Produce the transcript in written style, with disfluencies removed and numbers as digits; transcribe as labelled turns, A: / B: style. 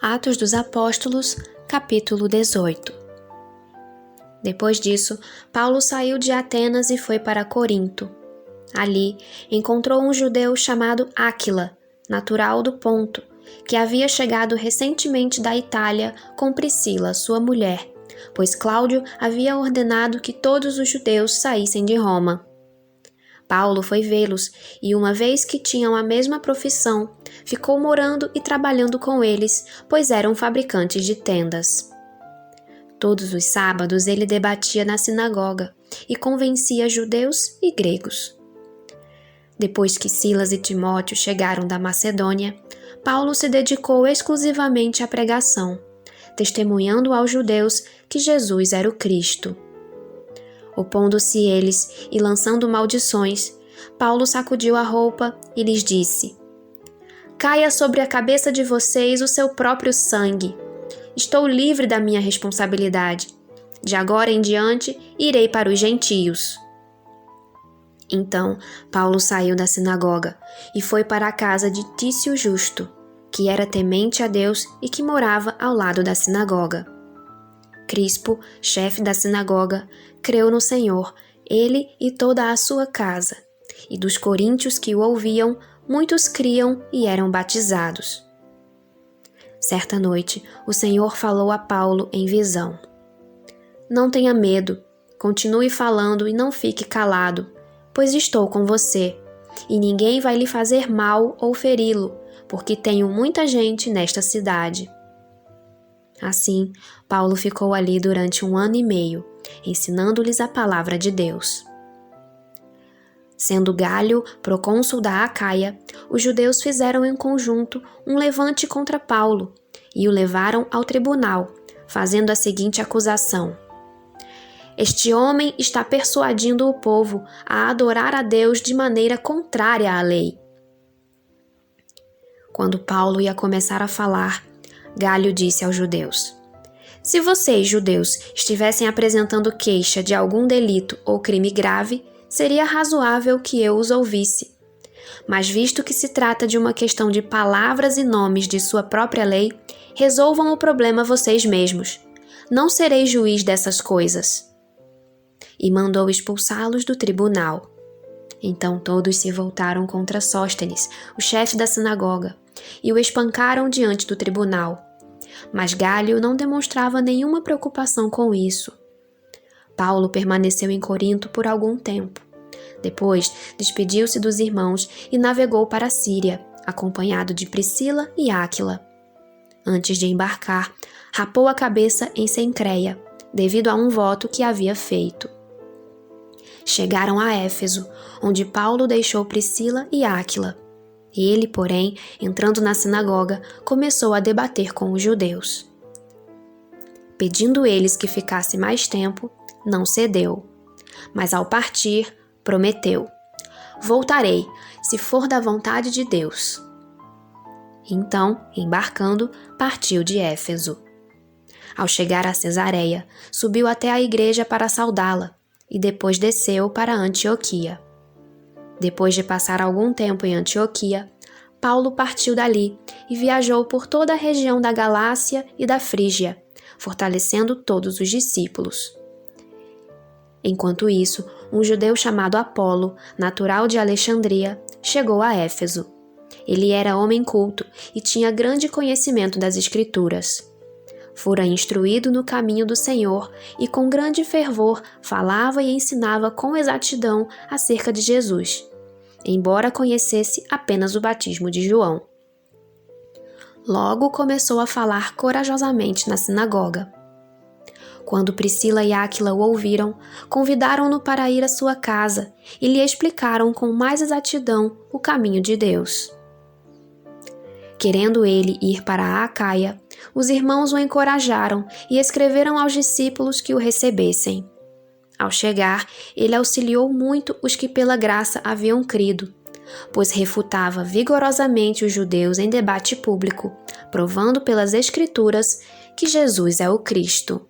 A: Atos dos Apóstolos, capítulo 18. Depois disso, Paulo saiu de Atenas e foi para Corinto. Ali, encontrou um judeu chamado Áquila, natural do Ponto, que havia chegado recentemente da Itália com Priscila, sua mulher, pois Cláudio havia ordenado que todos os judeus saíssem de Roma. Paulo foi vê-los e, uma vez que tinham a mesma profissão, ficou morando e trabalhando com eles, pois eram fabricantes de tendas. Todos os sábados ele debatia na sinagoga e convencia judeus e gregos. Depois que Silas e Timóteo chegaram da Macedônia, Paulo se dedicou exclusivamente à pregação, testemunhando aos judeus que Jesus era o Cristo. Opondo-se eles e lançando maldições, Paulo sacudiu a roupa e lhes disse: "Caia sobre a cabeça de vocês o seu próprio sangue. Estou livre da minha responsabilidade. De agora em diante, irei para os gentios." Então, Paulo saiu da sinagoga e foi para a casa de Tício Justo, que era temente a Deus e que morava ao lado da sinagoga. Crispo, chefe da sinagoga, creu no Senhor, ele e toda a sua casa, e dos coríntios que o ouviam, muitos criam e eram batizados. Certa noite, o Senhor falou a Paulo em visão: "Não tenha medo, continue falando e não fique calado, pois estou com você, e ninguém vai lhe fazer mal ou feri-lo, porque tenho muita gente nesta cidade." Assim, Paulo ficou ali durante 1 ano e meio, ensinando-lhes a palavra de Deus. Sendo Gálio procônsul da Acaia, os judeus fizeram em conjunto um levante contra Paulo e o levaram ao tribunal, fazendo a seguinte acusação: "Este homem está persuadindo o povo a adorar a Deus de maneira contrária à lei." Quando Paulo ia começar a falar, Gálio disse aos judeus: "Se vocês, judeus, estivessem apresentando queixa de algum delito ou crime grave, seria razoável que eu os ouvisse. Mas visto que se trata de uma questão de palavras e nomes de sua própria lei, resolvam o problema vocês mesmos. Não serei juiz dessas coisas." E mandou expulsá-los do tribunal. Então todos se voltaram contra Sóstenes, o chefe da sinagoga, e o espancaram diante do tribunal. Mas Gálio não demonstrava nenhuma preocupação com isso. Paulo permaneceu em Corinto por algum tempo. Depois, despediu-se dos irmãos e navegou para a Síria, acompanhado de Priscila e Áquila. Antes de embarcar, rapou a cabeça em Cencreia, devido a um voto que havia feito. Chegaram a Éfeso, onde Paulo deixou Priscila e Áquila. Ele, porém, entrando na sinagoga, começou a debater com os judeus. Pedindo eles que ficasse mais tempo, não cedeu. Mas ao partir, prometeu: "Voltarei, se for da vontade de Deus." Então, embarcando, partiu de Éfeso. Ao chegar a Cesareia, subiu até a igreja para saudá-la, e depois desceu para Antioquia. Depois de passar algum tempo em Antioquia, Paulo partiu dali e viajou por toda a região da Galácia e da Frígia, fortalecendo todos os discípulos. Enquanto isso, um judeu chamado Apolo, natural de Alexandria, chegou a Éfeso. Ele era homem culto e tinha grande conhecimento das Escrituras. Fora instruído no caminho do Senhor e com grande fervor falava e ensinava com exatidão acerca de Jesus, embora conhecesse apenas o batismo de João. Logo começou a falar corajosamente na sinagoga. Quando Priscila e Áquila o ouviram, convidaram-no para ir à sua casa e lhe explicaram com mais exatidão o caminho de Deus. Querendo ele ir para a Acaia, os irmãos o encorajaram e escreveram aos discípulos que o recebessem. Ao chegar, ele auxiliou muito os que pela graça haviam crido, pois refutava vigorosamente os judeus em debate público, provando pelas Escrituras que Jesus é o Cristo.